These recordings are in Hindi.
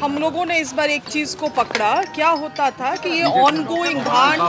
हम लोगों ने इस बार एक चीज को पकड़ा। क्या होता था कि ये ऑनगोइंग धान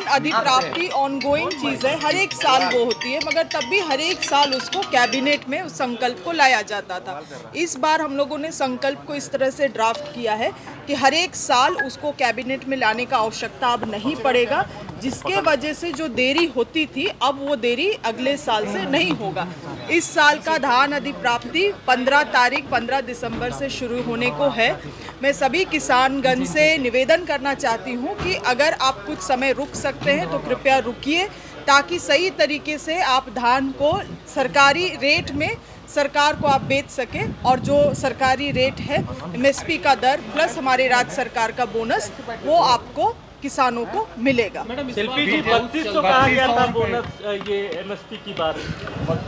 अधिप्राप्ति ऑनगोइंग चीज है, हर एक साल वो होती है, मगर तब भी हर एक साल उसको कैबिनेट में उस संकल्प को लाया जाता था। इस बार हम लोगों ने संकल्प को इस तरह से ड्राफ्ट किया है कि हर एक साल उसको कैबिनेट में लाने का आवश्यकता अब नहीं पड़ेगा, जिसके वजह से जो देरी होती थी अब वो देरी अगले साल से नहीं होगा। इस साल का धान अधिप्राप्ति 15 दिसंबर से शुरू होने को है। मैं सभी किसानगण से निवेदन करना चाहती हूँ कि अगर आप कुछ समय रुक सकते हैं तो कृपया रुकिए, ताकि सही तरीके से आप धान को सरकारी रेट में सरकार को आप बेच सके, और जो सरकारी रेट है एमएसपी का दर प्लस हमारे राज्य सरकार का बोनस वो आपको किसानों को मिलेगा। शिल्पी जी 3200 कहा गया था बोनस, ये एमएसपी की बात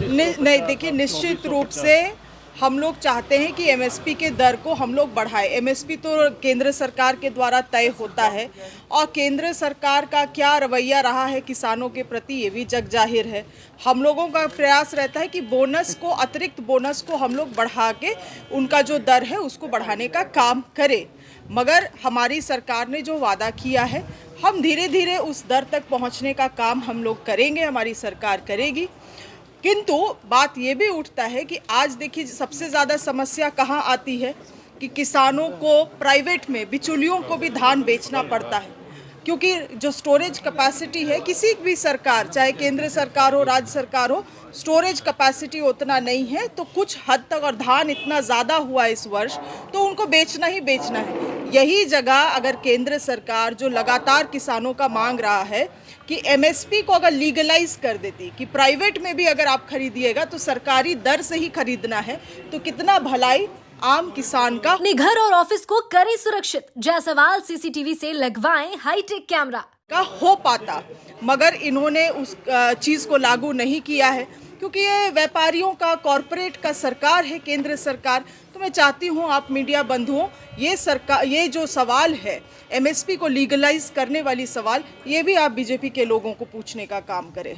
नहीं, देखिए निश्चित रूप से हम लोग चाहते हैं कि एमएसपी के दर को हम लोग बढ़ाएं। एमएसपी तो केंद्र सरकार के द्वारा तय होता है, और केंद्र सरकार का क्या रवैया रहा है किसानों के प्रति ये भी जग जाहिर है। हम लोगों का प्रयास रहता है कि बोनस को, अतिरिक्त बोनस को हम लोग बढ़ा के उनका जो दर है उसको बढ़ाने का काम करें, मगर हमारी सरकार ने जो वादा किया है हम धीरे धीरे उस दर तक पहुंचने का काम हम लोग करेंगे, हमारी सरकार करेगी। किंतु बात ये भी उठता है कि आज देखिए सबसे ज़्यादा समस्या कहाँ आती है कि किसानों को प्राइवेट में बिचौलियों को भी धान बेचना पड़ता है, क्योंकि जो स्टोरेज कैपेसिटी है किसी भी सरकार, चाहे केंद्र सरकार हो राज्य सरकार हो, स्टोरेज कैपेसिटी उतना नहीं है, तो कुछ हद तक, और धान इतना ज़्यादा हुआ इस वर्ष तो उनको बेचना ही बेचना है। यही जगह अगर केंद्र सरकार जो लगातार किसानों का मांग रहा है कि एमएसपी को अगर लीगलाइज कर देती कि प्राइवेट में भी अगर आप खरीदिएगा तो सरकारी दर से ही खरीदना है, तो कितना भलाई आम किसान का। अपने घर और ऑफिस को करें सुरक्षित, जायसवाल सीसीटीवी से लगवाएं हाईटेक कैमरा का हो पाता, मगर इन्होंने उस चीज़ को लागू नहीं किया है, क्योंकि ये व्यापारियों का, कॉरपोरेट का सरकार है केंद्र सरकार। तो मैं चाहती हूँ आप मीडिया बंधुओं, ये जो सवाल है एमएसपी को लीगलाइज करने वाली सवाल, ये भी आप बीजेपी के लोगों को पूछने का काम करें।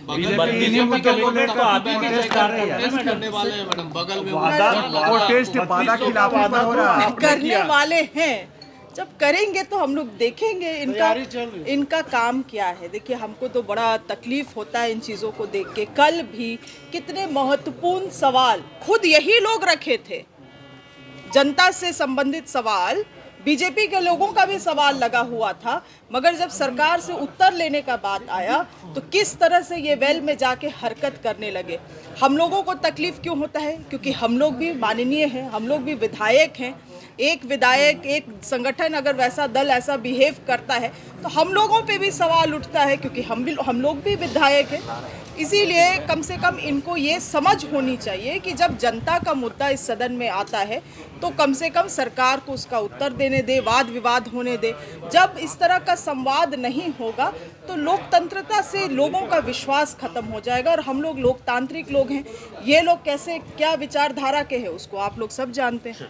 करने वाले हैं, जब करेंगे तो हम लोग देखेंगे इनका काम क्या है। देखिए हमको तो बड़ा तकलीफ होता है इन चीज़ों को देख के। कल भी कितने महत्वपूर्ण सवाल खुद यही लोग रखे थे, जनता से संबंधित सवाल, बीजेपी के लोगों का भी सवाल लगा हुआ था, मगर जब सरकार से उत्तर लेने का बात आया तो किस तरह से ये वेल में जाके हरकत करने लगे। हम लोगों को तकलीफ क्यों होता है? क्योंकि हम लोग भी माननीय हैं, हम लोग भी विधायक हैं। एक विधायक, एक संगठन अगर वैसा दल ऐसा बिहेव करता है तो हम लोगों पे भी सवाल उठता है, क्योंकि हम लोग भी विधायक हैं। इसीलिए कम से कम इनको ये समझ होनी चाहिए कि जब जनता का मुद्दा इस सदन में आता है तो कम से कम सरकार को उसका उत्तर देने दे, वाद विवाद होने दे। जब इस तरह का संवाद नहीं होगा तो लोकतंत्रता से लोगों का विश्वास खत्म हो जाएगा, और हम लोग लोकतांत्रिक लोग हैं। ये लोग कैसे, क्या विचारधारा के हैं उसको आप लोग सब जानते हैं।